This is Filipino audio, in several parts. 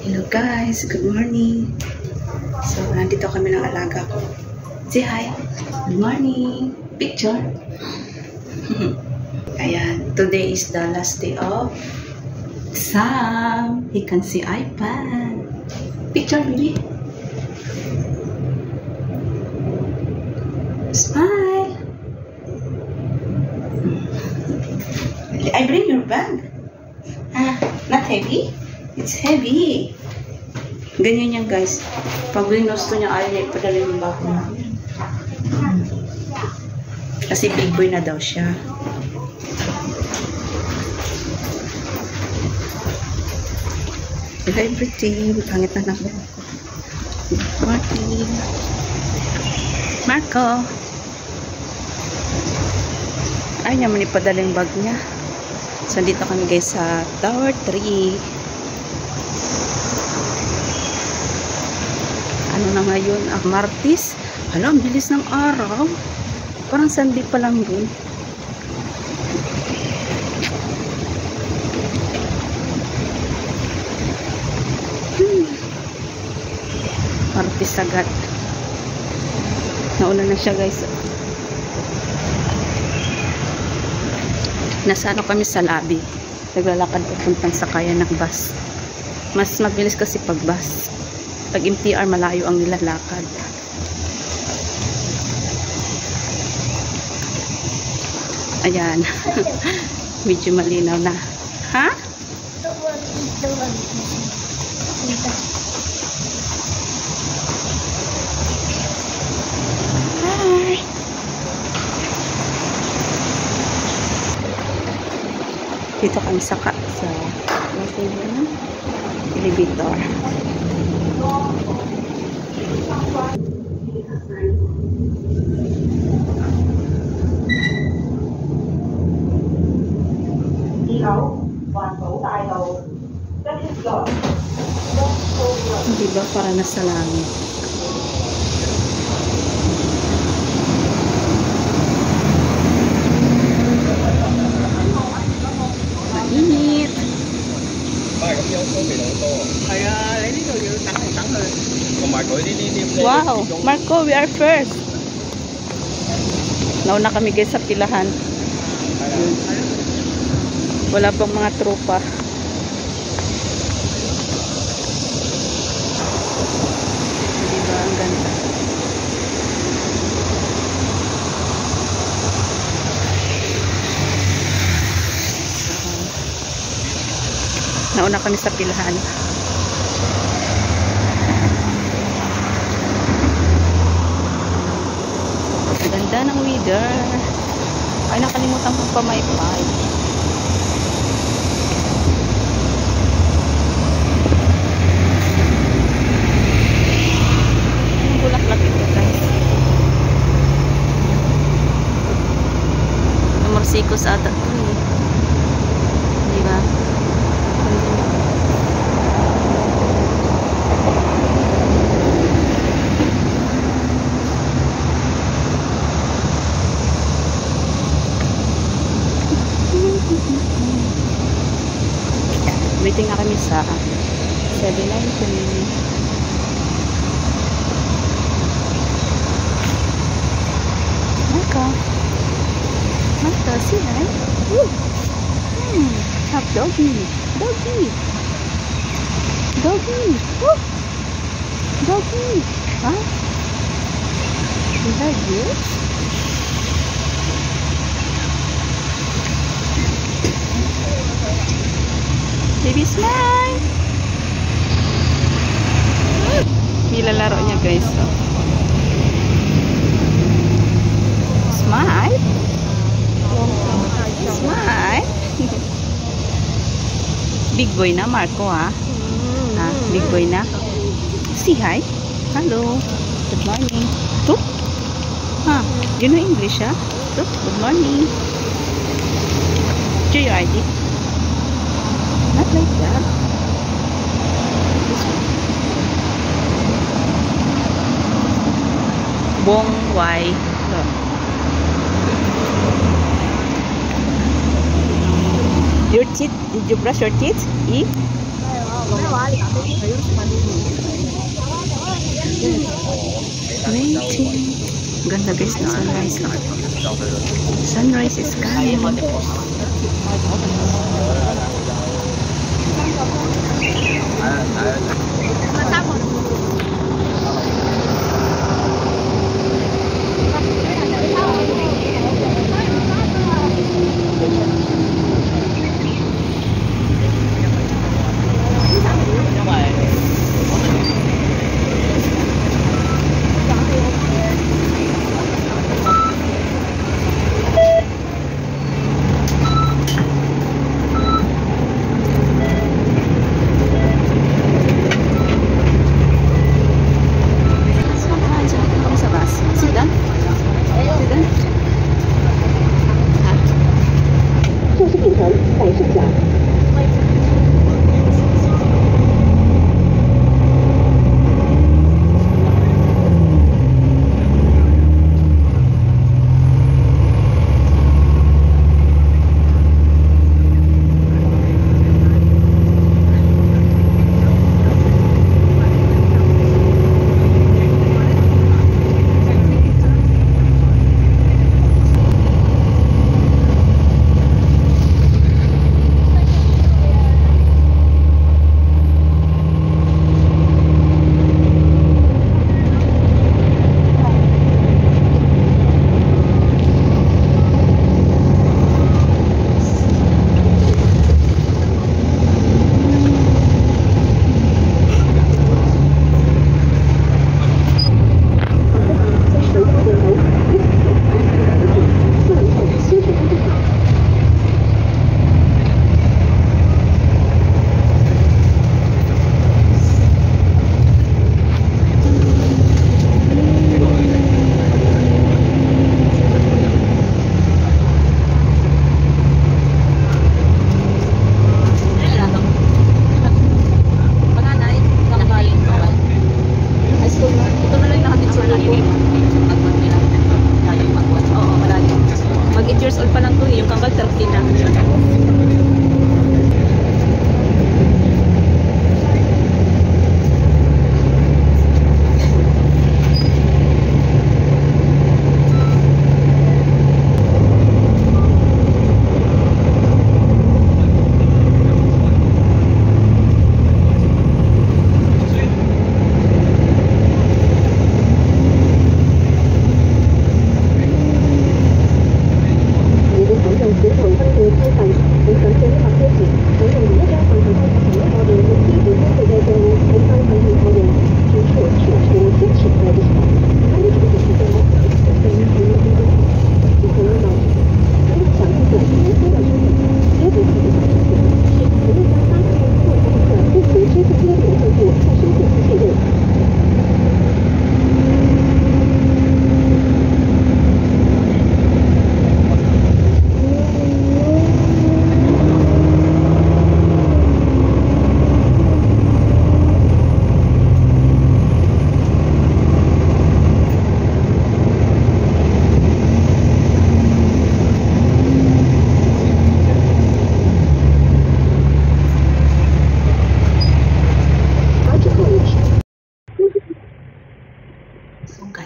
Hello guys, good morning. So, nandito kami ng alaga ko. Say hi. Good morning. Picture. Ayan, today is the last day of Sam. He can see iPad. Picture, baby. Smile. I bring your bag. Not heavy? It's heavy. Ganyan yan guys. Pag ginusto niya, ayaw niya ipadala yung bag niya. Kasi big boy na daw siya. Hi, pretty. Pangit na nabok ko. Marty. Marco. Ayaw niya man ipadala yung bag niya. So, dito kami guys sa Tower 3. Ano na ngayon? Martes. Hala, ang bilis ng araw. Parang Sunday pa lang dun. Martes agad. Nauna na siya guys. Nasa ano kami sa lobby. Naglalakad papuntang sakayan ng bus. Mas mabilis kasi pag bus. Pag MTR malayo ang nilalakad. Ayan. Medyo malinaw na. Ha? Hi. Dito kami sa elevator. Diba para nasa langit? Mainit. Wow, Marco, we are first. Nauna kami guys sa pilahan. Wala pang mga tropa. Diba, ang ganda. So, nauna kami sa pilahan. Ganda ng weather. Ay, nakalimutan ko pa may pipe. Ang bulaklak ito guys. Namorsikos ata ito eh. Diba? Waiting na kami sa 7-Eleven. Marco, see hi. Have doggy. Doggy. Huh? You like this? Baby smile. Nilalaro niya guys. So. Smile. Big boy na Marco ha. Big boy na. Say hi. Hello. Good morning. Tup. You know English ha? Tup. Good morning. Show your ID. Not like that. This one. Bong Wai. Your teeth? Did you brush your teeth? Eat? Waiting. Ganda guys na sunrise. Sunrise is coming.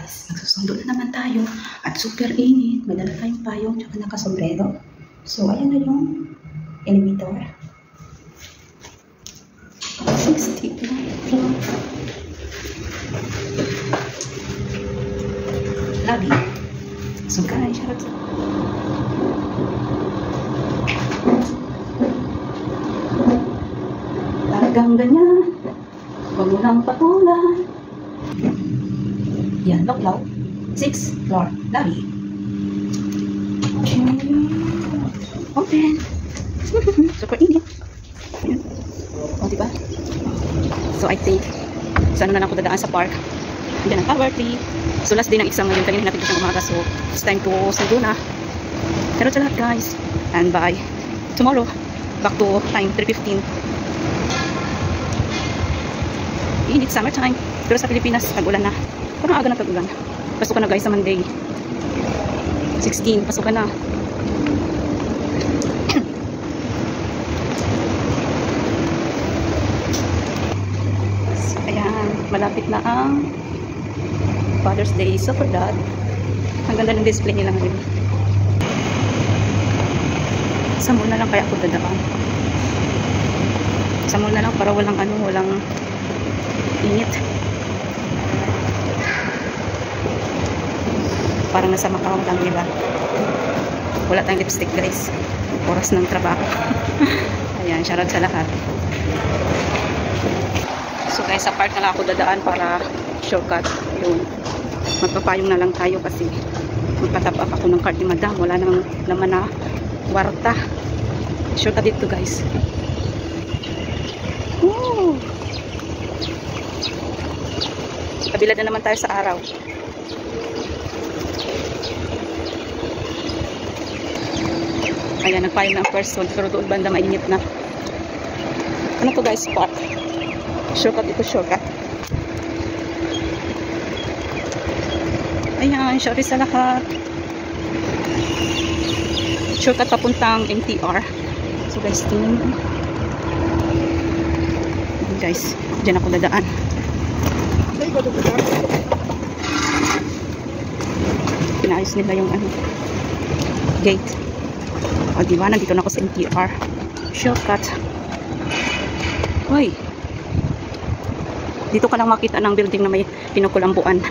Nagsusundo na naman tayo at super init. May dala tayong payong at nakasombrero. So, ayan na yung elevator. 60 floor. Lobby. So, guys, shout out. Talagang ganyan. Huwag mo lang patulan. Yan, Loklaw. 6th floor, lobby. Okay. Open. Super init. Ayan. O, diba? So, I think, sa ano na lang ako dadaan sa park. Diyan ang Tower 3. So, last day ng exam ngayon. Kanina natin sa umaga. So, it's time to sundo na. Pero sa lahat, guys. And bye. Tomorrow, back to time, 3:15. Init, summertime. Pero sa Pilipinas, tag-ulan na. Parang aga na tag-ulan. Pasok ka na guys sa Monday. 16, pasok ka na. malapit na ang Father's Day. So for that, ang ganda ng display nila ngayon. Sa mall na lang kaya ako dadaan. Sa mall na lang para walang init. Parang nasa Macau lang, diba? Wala tayong lipstick, guys. Oras ng trabaho. Ayan, shoutout sa lahat. So guys, sa park na lang ako dadaan para shortcut. Yun. Magpapayong na lang tayo kasi magpatap up ako ng card ni madam. Wala namang naman na warta. Shortcut dito, guys. Woo! Kabila na naman tayo sa araw. Ayan, nagpayong na ang person. Pero doon banda mainit na. Ano to, guys? Spot. Shortcut ito, shortcut. Ayan, sorry sa lahat. Shortcut papuntang NTR. So guys, tingnan mo. Ayan, guys, dyan ako dadaan. Pinayos nila yung gate. O diba, nandito na ako sa NTR. Shortcut. Hoy, dito ka lang makita ng building na may kinukulambuan.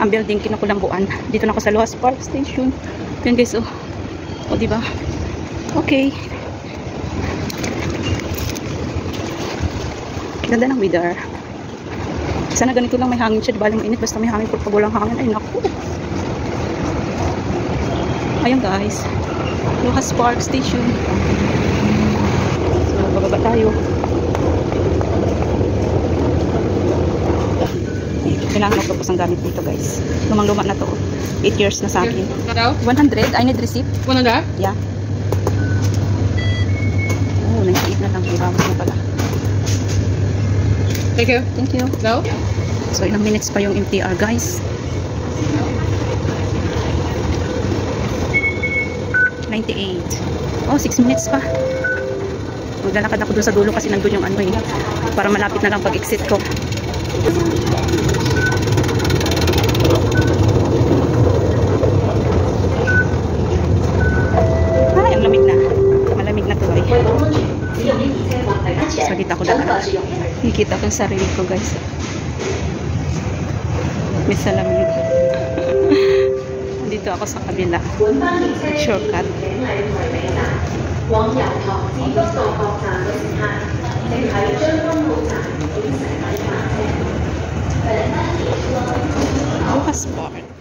Ang building kinukulambuan. Dito na ako sa Luas Park Station. Yan guys, oh. O diba? Okay. Ganda ng weather. Sana ganito lang may hangin siya. Diba lang mainit, basta may hangin. Pag walang hangin, ay naku. Ayun guys. Luas Park Station. So, bababa tayo. Kailangan ko tapos ang gamit dito, guys. Lumang-luma na to. 8 years na sa akin. 100? I need receipt. 100? Yeah. Oh, 98 na lang. Ibabas na pala. Thank you. Thank you. Go. So, ilang minutes pa yung MTR, guys. 98. Oh, 6 minutes pa. Maglalakad ako doon sa dulo kasi nandun yung para malapit na lang pag-exit ko. Ay, ang lamig na. Malamig na to ay. So, dito ako dadaan. Nakikita ko yung sarili ko, guys. May salamig. Dito ako sa kabila. Shortcut. Luas Park.